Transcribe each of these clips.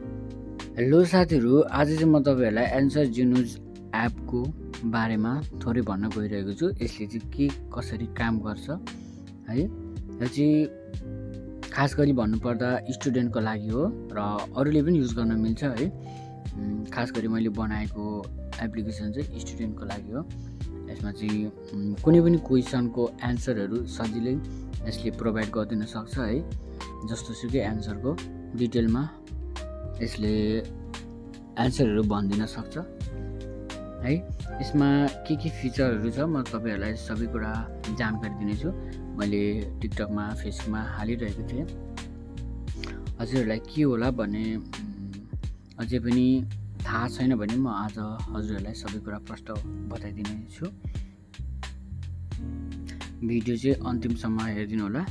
Hello साथीहरू, आज चाहिँ म तपाईहरुलाई एन्सर जिनुज एपको बारेमा थोरै भन्न गइरहेको छु। यसले चाहिँ के कसरी काम गर्छ है। यो चाहिँ खास गरी भन्नुपर्दा स्टुडेन्टको लागि हो र अरूले पनि युज गर्न मिल्छ है। खास गरी मैले बनाएको एप्लिकेसन चाहिँ स्टुडेन्टको लागि हो। यसमा चाहिँ कुनै पनि क्वेसनको एन्सरहरू सजिलै यसले प्रोभाइड गरिदिन सक्छ है। जस्तो सुकै एन्सरको डिटेलमा यसले एन्सरहरू भनिदिन सक्छ है। यसमा के फिचरहरू छ म तपाईहरुलाई सबै कुरा जानकारी दिनेछु। मैले टिकटकमा फेसबुकमा हालिरहेको थिएँ। हजुरहरूलाई के होला भन्ने अझै पनि थाहा छैन भने म आज हजुरहरूलाई सबै कुरा प्रष्ट बताइदिने छु। भिडियो चाहिँ अन्तिमसम्म हेरिदिनु होला।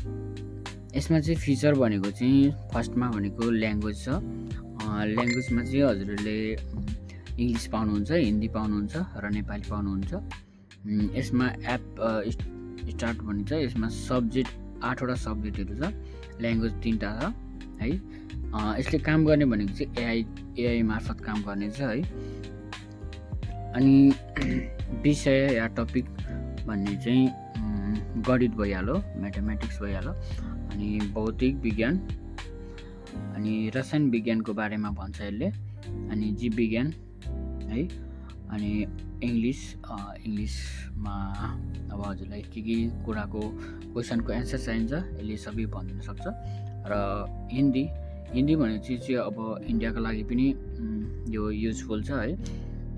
यसमा चाहिँ फिचर भनेको चाहिँ फर्स्टमा भनेको ल्याङ्ग्वेज छ। ल्याङ्ग्वेजमा चाहिँ हजुरहरूले इङ्ग्लिस पाउनुहुन्छ, हिन्दी पाउनुहुन्छ र नेपाली पाउनुहुन्छ। यसमा एप स्टार्ट भनिन्छ। यसमा सब्जेक्ट 8वटा सब्जेक्टहरू छ, ल्याङ्ग्वेज 3टा छ है। यसले काम गर्ने भनेको चाहिँ एआई मार्फत काम गर्नेछ है। अनि विषय या टपिक भन्ने चाहिँ गणित भइहाल्यो, म्याथमेटिक्स भइहाल्यो, अनि भौतिक विज्ञान अनि रसायन विज्ञानको बारेमा भन्छ यसले, अनि जीव विज्ञान है। अनि इङ्ग्लिसमा अब हजुरलाई के कुराको क्वेसनको एन्सर चाहिन्छ यसले सबै भनिदिन सक्छ। र हिन्दी भनेपछि चाहिँ अब इन्डियाको लागि पनि यो युजफुल छ है।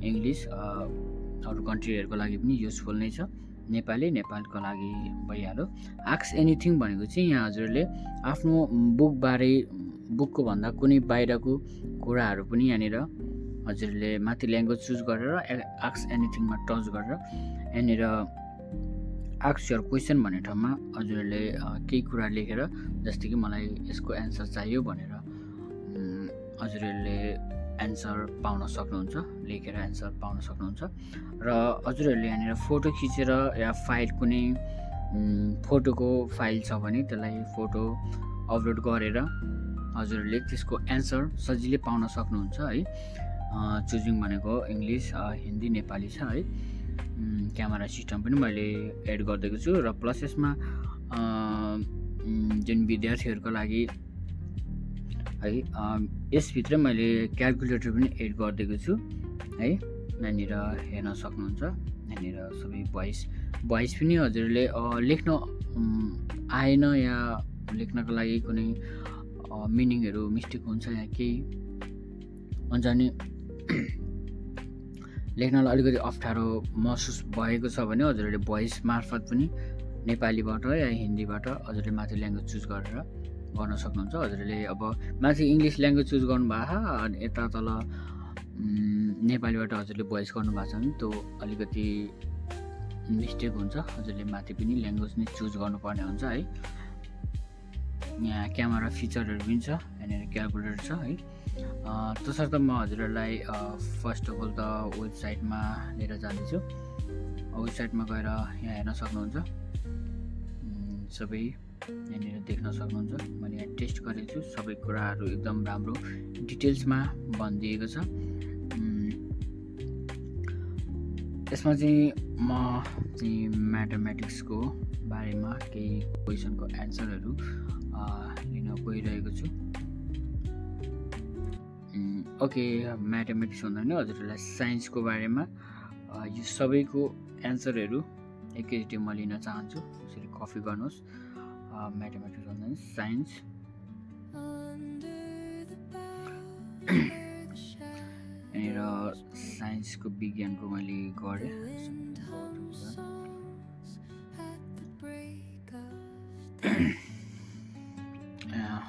इङ्ग्लिस अरू कन्ट्रीहरूको लागि पनि युजफुल नै छ। नेपालको लागि भइहाल्यो। आस्क एनिथिङ भनेको चाहिँ यहाँ हजुरले आफ्नो बुकको भन्दा कुनै बाहिरको कुराहरू पनि यहाँनिर हजुरले माथि ल्याङ्ग्वेज चुज गरेर आस्क एनिथिङमा टच गरेर यहाँनिर आस्क योर क्वेसन भन्ने ठाउँमा हजुरले केही कुरा लेखेर, जस्तै कि मलाई यसको एन्सर चाहियो भनेर हजुरहरूले एन्सर पाउन सक्नुहुन्छ, लेखेर एन्सर पाउन सक्नुहुन्छ। र हजुरहरूले यहाँनिर फोटो खिचेर या फाइल कुनै फोटोको फाइल छ भने त्यसलाई फोटो अपलोड गरेर हजुरहरूले त्यसको एन्सर सजिलै पाउन सक्नुहुन्छ है। चुजिङ भनेको इङ्ग्लिस, हिन्दी, नेपाली छ है। क्यामेरा सिस्टम पनि मैले एड गरिदिएको छु। र प्लस यसमा जुन विद्यार्थीहरूको लागि है, यसभित्र मैले क्यालकुलेटर पनि एड गरिदिएको छु है। यहाँनिर हेर्न सक्नुहुन्छ। यहाँनिर सबै भोइस पनि हजुरले लेख्न आएन या लेख्नको लागि कुनै मिनिङहरू मिस्टेक हुन्छ या केही हुन्छ भने लेख्नलाई अलिकति अप्ठ्यारो महसुस भएको छ भने हजुरहरूले भोइस मार्फत पनि नेपालीबाट या हिन्दीबाट हजुरले माथि ल्याङ्ग्वेज चुज गरेर गर्न सक्नुहुन्छ। हजुरले अब माथि इङ्ग्लिस ल्याङ्ग्वेज चुज गर्नुभएको छ अनि यता तल नेपालीबाट हजुरले भोइस गर्नुभएको छ भने त्यो अलिकति मिस्टेक हुन्छ। हजुरले माथि पनि ल्याङ्ग्वेज नै चुज गर्नुपर्ने हुन्छ है। यहाँ क्यामेरा फिचरहरू पनि छ, यहाँनिर क्यालकुलेटर छ है। तसर्थ म हजुरहरूलाई फर्स्ट अफ अल त वेबसाइटमा लिएर जाँदैछु। वेबसाइटमा गएर यहाँ हेर्न सक्नुहुन्छ। सबै यहाँनिर देख्न सक्नुहुन्छ। मैले यहाँ टेस्ट गरेको छु। सबै कुराहरू एकदम राम्रो डिटेल्समा भनिदिएको छ। यसमा चाहिँ म चाहिँ म्याथमेटिक्सको बारेमा केही क्वेसनको एन्सरहरू लिन गइरहेको छु। ओके, म्याथमेटिक्स भन्दा पनि हजुरहरूलाई साइन्सको बारेमा यो सबैको एन्सरहरू एकैचोटि म लिन चाहन्छु। यसरी कपी गर्नुहोस्। म्याथमेटिक्स भन्दा पनि साइन्स, यहाँनिर साइन्सको विज्ञानको मैले गरेँ।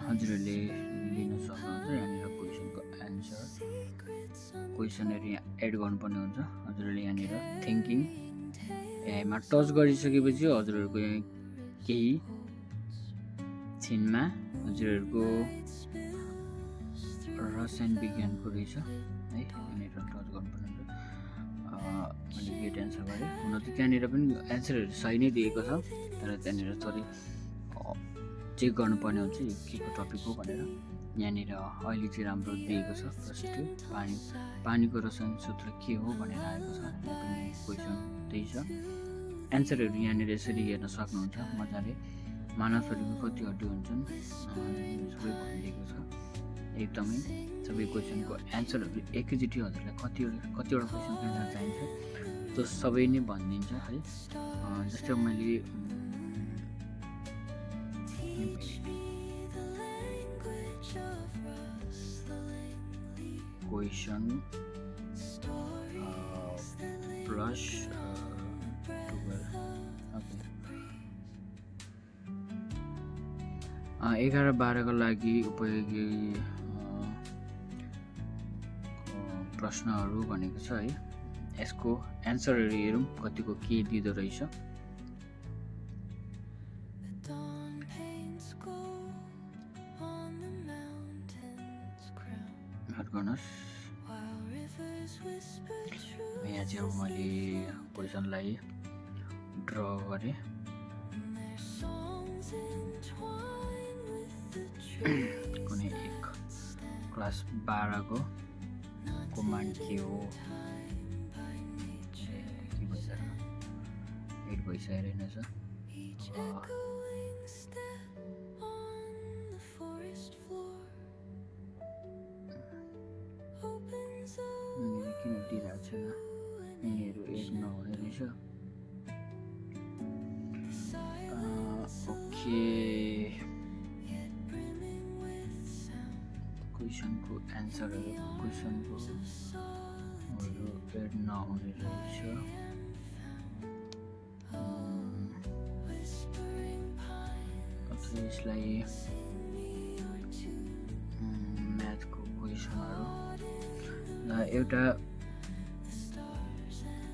हजुरहरूले लिन सक्नुहुन्छ। यहाँनिर क्वेसनको एन्सर, क्वेसनहरू यहाँ एड गर्नुपर्ने हुन्छ। हजुरहरूले यहाँनिर थिङ्किङ एआईमा टच गरिसकेपछि हजुरहरूको यहाँ केही छिनमा हजुरहरूको रसायन विज्ञानको रहेछ है। यहाँनिर टच गर्नुपर्ने हुन्छ। मैले गेट एन्सर गरेँ। हुन त त्यहाँनिर पनि एन्सरहरू सही नै दिएको छ, तर त्यहाँनिर थोरै चेक गर्नुपर्ने हुन्छ के को टपिक हो भनेर। यहाँनिर अहिले चाहिँ राम्रो दिएको छ प्रश्न पानीको रसायन सूत्र के हो भनेर आएको छ। यहाँ पनि क्वेसन त्यही छ। एन्सरहरू यहाँनिर यसरी हेर्न सक्नुहुन्छ मजाले। मानव शरीरको कति हड्डी हुन्छन् सबै भनिदिएको छ एकदमै। सबै क्वेसनको एन्सरहरू एकैचोटि हजुरलाई कतिवटा क्वेसनको एन्सर चाहिन्छ त्यो सबै नै भनिदिन्छ है। जस्तै मैले क्वेसन प्लस 11-12 को लागि उपयोगी प्रश्नहरू भनेको छ है। यसको एन्सरहरू हेरौँ कतिको के दिँदो रहेछ। यहाँ चाहिँ अब मैले क्वेसनलाई ड्र गरेँ। कुनै एक क्लास 12 को कमान्ड के हो के भइसक्यो 8 भइसकेको रहेछ। किन दिइरहेको छैन यिनीहरू एड नहुने रहेछ। ओके क्वेसनको एन्सरहरू क्वेसनको एड नहुने रहेछ। यसलाई म्याथको क्वेसनहरू एउटा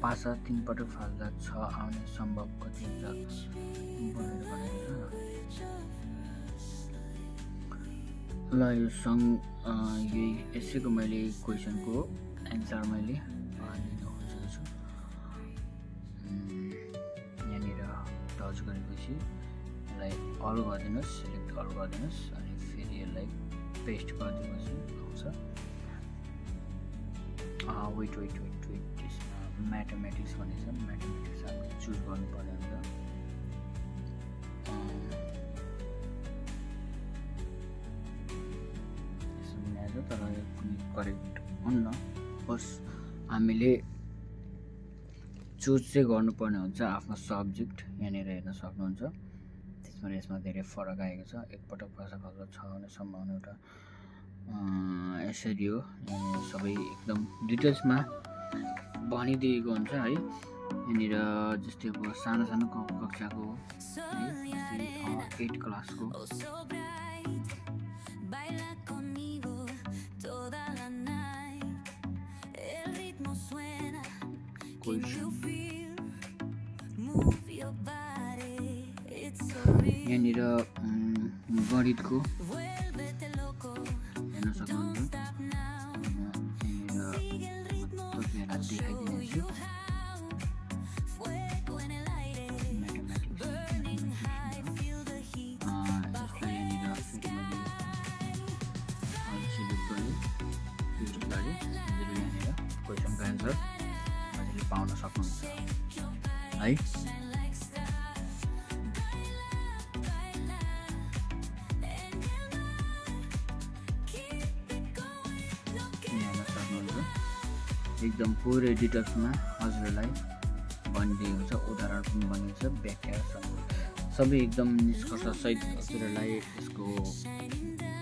पासा 3 पटक फाल्दा 6 आउने सम्भव कति हुन्छ भनेर भनेको छ। ल यो यही यसैको मैले क्वेसनको एन्सर मैले लिन खोजेको छु। यहाँनिर टच गरेपछि यसलाई अल गरिदिनुहोस्, सिलेक्ट अल गरिदिनुहोस् अनि फेरि यसलाई पेस्ट गरिदिएपछि आउँछ। वेट म्याथमेटिक्स भनेछ। म्याथमेटिक्स हामीले चुज गर्नुपर्ने हुन्छ। तर यो कुनै करेक्ट हुन्न। बस हामीले चुज चाहिँ गर्नुपर्ने हुन्छ आफ्नो सब्जेक्ट। यहाँनिर हेर्न सक्नुहुन्छ। यसमा धेरै फरक आएको छ। एकपटक भाषा फाल्दा 6 आउने सम्भावना एउटा यसरी हो। यहाँनिर सबै एकदम डिटेल्समा भनिदिएको हुन्छ है। यहाँनिर जस्तै अब सानो कक्षाको 8 क्लासको यहाँनिर गणितको हेर्न सक्नुहुन्छ। तपाईँहरूलाई देखाइदिनेछु। क्वेसनको एन्सर हजुरले पाउन सक्नुहुन्छ है। एकदम पुरै डिटेल्समा हजुरलाई भनिदिएको हुन्छ। उदाहरण पनि भनिएको छ, व्याख्या सबै एकदम निष्कर्षसहित हजुरलाई यसको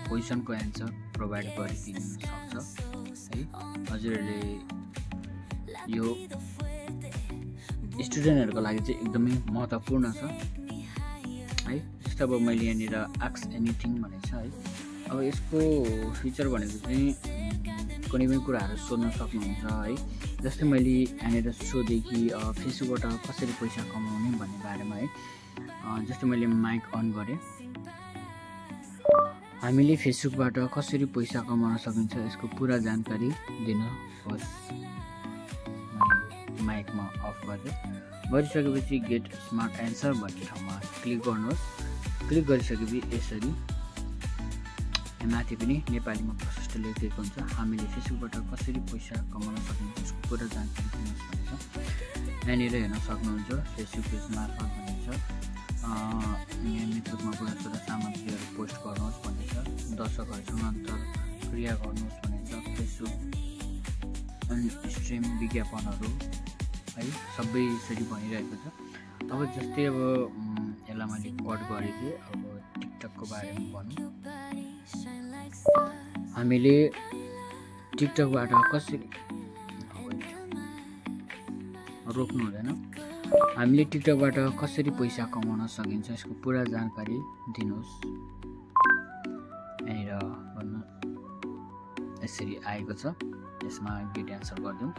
क्वेसनको एन्सर प्रोभाइड गरिदिन सक्छ है। हजुरहरूले यो स्टुडेन्टहरूको लागि चाहिँ एकदमै महत्त्वपूर्ण छ है। जस्तो अब मैले यहाँनिर आस्क एनिथिङ भनेको छ है। अब यसको फिचर भनेको चाहिँ कुनै पनि कुराहरू सोध्न सक्नुहुन्छ है। जस्तै मैले यहाँनिर सोधेँ कि फेसबुकबाट कसरी पैसा कमाउने भन्ने बारेमा है। जस्तै मैले माइक अन गरेँ। हामीले फेसबुकबाट कसरी पैसा कमाउन सकिन्छ यसको पुरा जानकारी दिनुहोस्। माइकमा अफ गरिसकेपछि गेट स्मार्ट एन्सर भन्ने ठाउँमा क्लिक गर्नुहोस्। क्लिक गरिसकेपछि यसरी माथि पनि नेपालीमा प्रशस्त लेखिएको हुन्छ। हामीले फेसबुकबाट कसरी पैसा कमाउन सकिन्छ यसको पुरा जानकारी दिनुहोस् भनेको छ। यहाँनिर हेर्न सक्नुहुन्छ फेसबुक पेज मार्फत भनेको छ। यहाँ नेटवर्कमा गुणस्तरीय सामग्रीहरू पोस्ट गर्नुहोस् भनेको छ। दर्शकहरूसँग अन्तर्क्रिया गर्नुहोस् भनेको छ। फेसबुक स्ट्रिम विज्ञापनहरू है सबै यसरी भनिरहेको छ। अब जस्तै अब यसलाई मैले कट गरेँ थिएँ। अब टिकटकको बारेमा भनौँ। हामीले टिकटकबाट कसरी रोक्नु हुँदैन। हामीले टिकटकबाट कसरी पैसा कमाउन सकिन्छ यसको पुरा जानकारी दिनुहोस्। यहाँनिर भन्नु यसरी आएको छ। यसमा गेट एन्सर गरिदिउँ।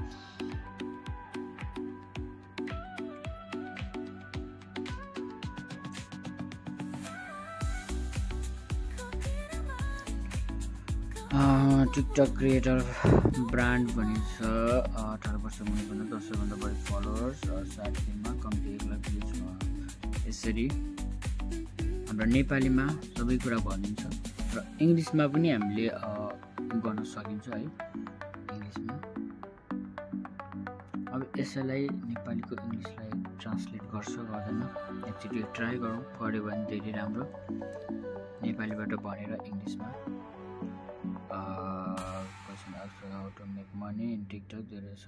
टिकटक क्रिएटर ब्रान्ड भनिन्छ 18 वर्ष मुनिको 10,000 भन्दा बढी फलोवर्स 60 दिनमा कम्ती 1 लाख भ्युज। यसरी हाम्रो नेपालीमा सबै कुरा भनिन्छ र इङ्ग्लिसमा पनि हामीले गर्न सकिन्छ है इङ्ग्लिसमा। अब यसैलाई नेपालीको इङ्ग्लिसलाई ट्रान्सलेट गर्छ गर्दैन एकचोटि ट्राई गरौँ। पढ्यो भने धेरै राम्रो। नेपालीबाट भनेर इङ्ग्लिसमा how to make money in TikTok there is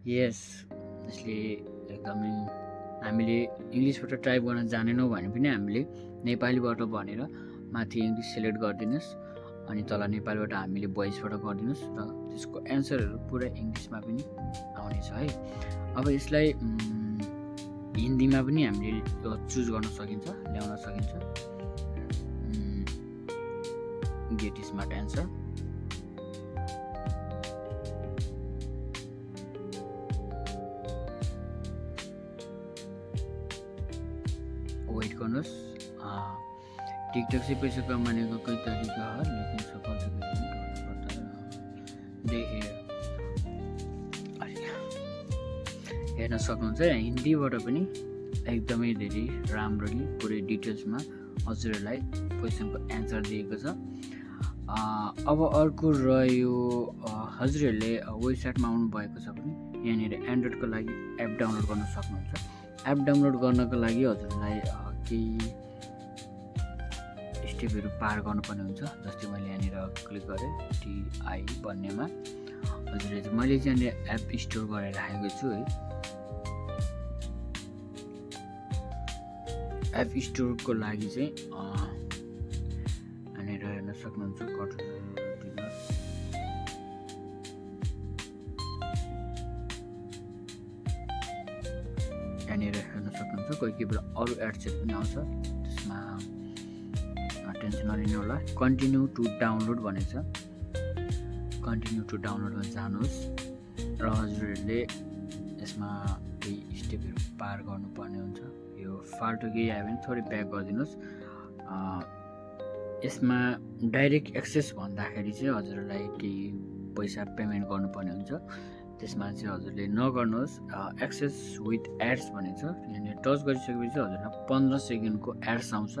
yes यसले एकदमै हामीले इङ्ग्लिसबाट टाइप गर्न जानेनौँ भने पनि हामीले नेपालीबाट भनेर माथि इङ्ग्लिस सिलेक्ट गरिदिनुहोस् अनि तल नेपालीबाट हामीले भोइसबाट गरिदिनुहोस् र त्यसको एन्सरहरू पुरा इङ्ग्लिसमा पनि आउनेछ है। अब यसलाई हिन्दीमा पनि हामीले चुज गर्न सकिन्छ, ल्याउन सकिन्छ। गेट स्मार्ट एन्सर वेट गर्नुहोस्। टिकटक से पैसा कमाने का कई तरीका है लेकिन सफल से हेर्न सक्नुहुन्छ। हिन्दीबाट पनि एकदमै धेरै राम्ररी पुरै डिटेल्समा हजुरहरूलाई क्वेसनको एन्सर दिएको छ। अब अर्को रह्यो हजुरहरूले वेबसाइटमा आउनु भएको छ भने यहाँनिर एन्ड्रोइडको लागि एप डाउनलोड गर्न सक्नुहुन्छ। एप डाउनलोड गर्नको लागि हजुरलाई केही स्टेपहरू पार गर्नुपर्ने हुन्छ। जस्तै मैले यहाँनिर क्लिक गरेँ TI भन्नेमा हजुरले चाहिँ मैले चाहिँ यहाँनिर एप स्टोर गरेर राखेको छु है। एप स्टोरको लागि चाहिँ यहाँनिर हेर्न सक्नुहुन्छ यहाँनिर हेर्न सक्नुहुन्छ कोही कोही बेला अरू एड्सहरू पनि आउँछ त्यसमा टेन्सन नलिनु होला। कन्टिन्यू टु डाउनलोड भनेको छ। कन्टिन्यू टु डाउनलोडमा जानुहोस् र हजुरहरूले यसमा केही स्टेपहरू पार गर्नुपर्ने हुन्छ। यो फाल्टो केही आयो भने थोरै ब्याक गरिदिनुहोस्। यसमा डाइरेक्ट एक्सेस भन्दाखेरि चाहिँ हजुरलाई केही पैसा पेमेन्ट गर्नुपर्ने हुन्छ। त्यसमा चाहिँ हजुरले नगर्नुहोस्। एक्सेस विथ एड्स भनेको छ। यहाँनिर टच गरिसकेपछि हजुरलाई 15 सेकेन्डको एड्स आउँछ।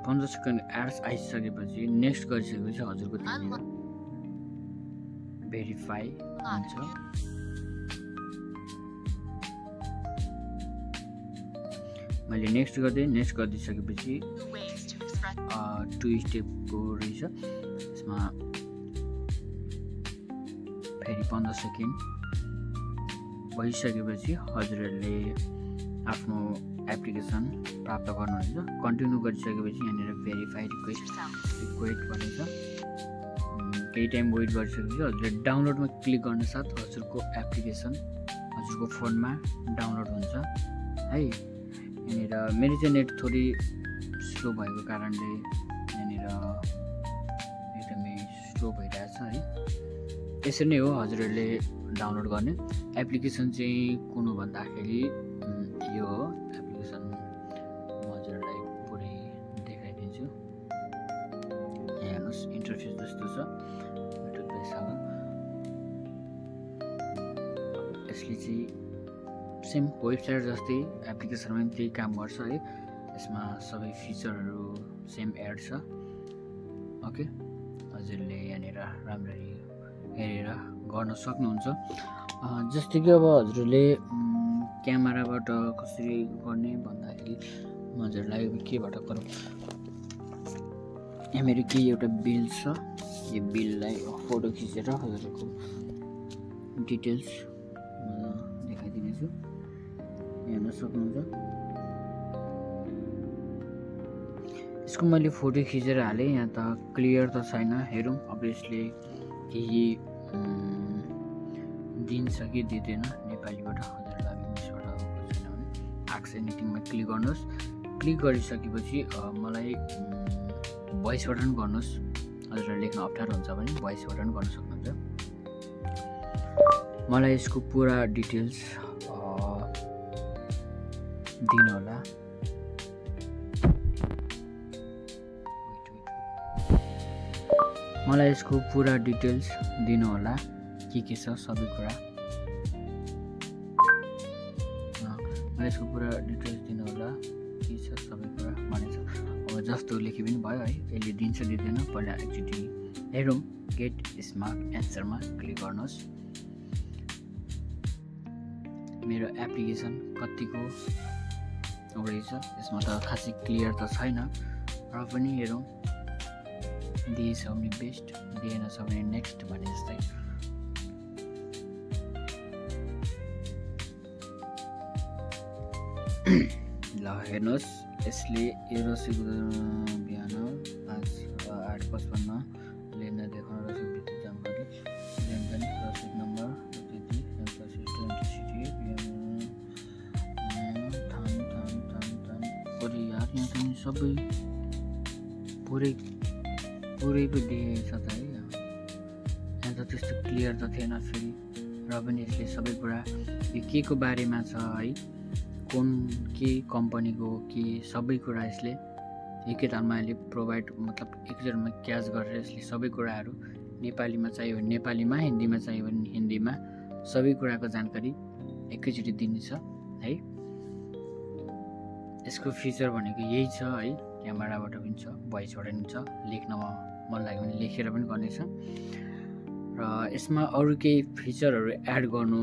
15 सेकेन्ड एड्स आइसकेपछि नेक्स्ट गरिसकेपछि हजुरको त्यहाँनिर भेरिफाई हुन्छ। मैले नेक्स्ट गर्दै नेक्स्ट गरिदिइसकेपछि 2 स्टेपको रहेछ। यसमा फेरि 15 सेकेन्ड भइसकेपछि हजुरहरूले आफ्नो एप्लिकेसन प्राप्त गर्नुहुन्छ। कन्टिन्यू गरिसकेपछि यहाँनिर भेरिफाई रिक्वेस्ट भनेको छ। केही टाइम वेट गरिसकेपछि हजुरले डाउनलोडमा क्लिक गर्न साथ हजुरको एप्लिकेसन हजुरको फोनमा डाउनलोड हुन्छ है। यहाँनिर मेरो चाहिँ नेट थोरै स्लो भएको कारणले यहाँनिर एकदमै स्लो भइरहेछ है। यसरी नै हो हजुरहरूले डाउनलोड गर्ने एप्लिकेसन चाहिँ कुन हो भन्दाखेरि यो हो एप्लिकेसन। म हजुरहरूलाई पुरै देखाइदिन्छु। यहाँ हेर्नुहोस् इन्टरफेस जस्तो छ युट्युब पेजसँग। यसले चाहिँ सेम वेबसाइट जस्तै एप्लिकेसनमा पनि त्यही काम गर्छ है। यसमा सबै फिचरहरू सेम एड छ। ओके, हजुरले यहाँनिर राम्ररी हेरेर गर्न सक्नुहुन्छ। जस्तै कि अब हजुरले क्यामेराबाट कसरी गर्ने भन्दाखेरि म हजुरलाई केबाट गरौँ, यहाँ मेरो के एउटा बिल छ, यो बिललाई फोटो खिचेर हजुरको डिटेल्स देखाइदिनेछु, हेर्न सक्नुहुन्छ। यसको मैले फोटो खिचेर हालेँ, यहाँ त क्लियर त छैन, हेरौँ अब यसले केही दिन्छ कि दिँदैन नेपालीबाट। हजुरलाई इङ्ग्लिसबाट छैन भने आक्स एनिथिङमा क्लिक गर्नुहोस्। क्लिक गरिसकेपछि मलाई भोइस बटन गर्नुहोस्, हजुरलाई लेख्न अप्ठ्यारो हुन्छ भने भोइस बटन गर्न सक्नुहुन्छ। मलाई यसको पुरा डिटेल्स दिनु होला। मलाई यसको पुरा डिटेल्स दिनु होला, के छ सबै कुरा। मलाई यसको पुरा डिटेल्स दिनु होला, के छ सबै कुरा भनेछ। अब जस्तो लेखे पनि भयो है, यसले दिन्छ दिँदैन पहिला एकचोटि हेरौँ। गेट स्मार्ट एन्सरमा क्लिक गर्नुहोस्। मेरो एप्लिकेसन कतिको रहेछ यसमा त खासै क्लियर त छैन, र पनि हेरौँ। दिएछ भने बेस्ट, दिएन छ भने नेक्स्ट भने जस्तै। ल हेर्नुहोस्, यसले यो रसिद बिहान 5:08:55 लेनदेन देखाउन रसिद वितरण जानकारी, लेनदेन रसिद नम्बर यार यहाँ त सबै पुरै पो दिएछ त है। यहाँ त त्यस्तो क्लियर त थिएन फेरि, र पनि यसले सबै कुरा यो के को बारेमा छ है, कुन के कम्पनीको के सबै कुरा यसले एकैतालमा यसले प्रोभाइड मतलब एकजनामा क्याच गरेर यसले सबै कुराहरू नेपालीमा चाहियो भने नेपालीमा, हिन्दीमा चाहियो भने हिन्दीमा सबै कुराको जानकारी एकैचोटि दिनेछ है। यसको फिचर भनेको यही छ है, क्यामेराबाट पनि छ, भोइसबाट पनि छ, लेख्नमा मन लाग्यो भने लेखेर पनि गर्नेछ। र यसमा अरू केही फिचरहरू एड गर्नु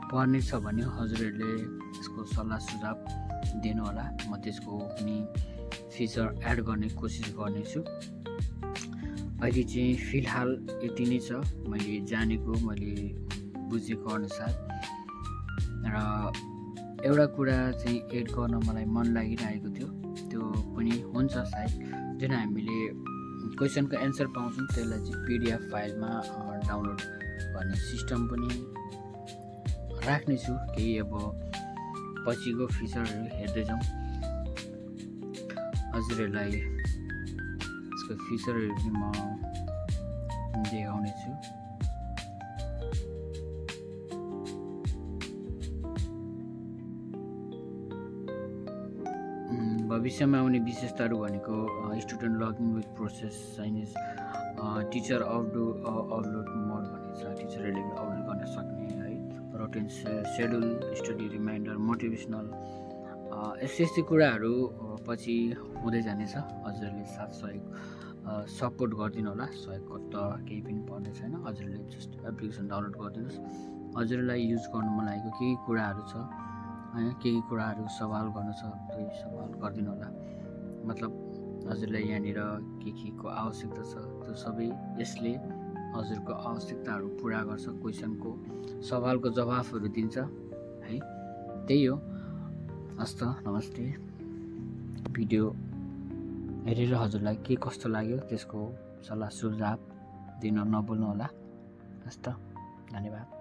पर्ने छ भने हजुरहरूले यसको सल्लाह सुझाव दिनु होला, म त्यसको पनि फिचर एड गर्ने कोसिस गर्नेछु। अहिले चाहिँ फिलहाल यति नै छ मैले जानेको, मैले बुझेको अनुसार। र एउटा कुरा चाहिँ एड गर्न मलाई मन लागिरहेको थियो, त्यो पनि हुन्छ सायद, जुन हामीले क्वेसनको एन्सर पाउँछौँ त्यसलाई चाहिँ PDF फाइलमा डाउनलोड गर्ने सिस्टम पनि राख्नेछु। केही अब पछिको फिचरहरू हेर्दै जाउँ, हजुरहरूलाई यसको फिचरहरू पनि म देखाउनेछु। भविष्यमा आउने विशेषताहरू भनेको स्टुडेन्ट लगइन विथ प्रोसेस चाइनिज, टिचर अपलोड मोड भन्ने छ, टिचरहरूले पनि अपलोड गर्न सक्ने है, routine schedule, study reminder, motivational, यस्तै कुराहरू पछि हुँदै जानेछ। हजुरहरूले साथ सहयोग सपोर्ट गरिदिनु होला, सहयोगको त केही पनि पर्ने छैन, हजुरहरूले जस्ट एप्लिकेसन डाउनलोड गरिदिनुहोस्। हजुरलाई युज गर्नु मन लागेको केही कुराहरू छ होइन, केही कुराहरू सवाल गर्नु छ त्यही सवाल गरिदिनु होला। मतलब हजुरलाई यहाँनिर के को आवश्यकता छ त्यो सबै यसले हजुरको आवश्यकताहरू पुरा गर्छ, क्वेसनको सवालको जवाफहरू दिन्छ है। त्यही हो। हस् त, नमस्ते। भिडियो हेरेर हजुरलाई के कस्तो लाग्यो त्यसको सल्लाह सुझाव दिन नभुल्नु होला। हस् त, धन्यवाद।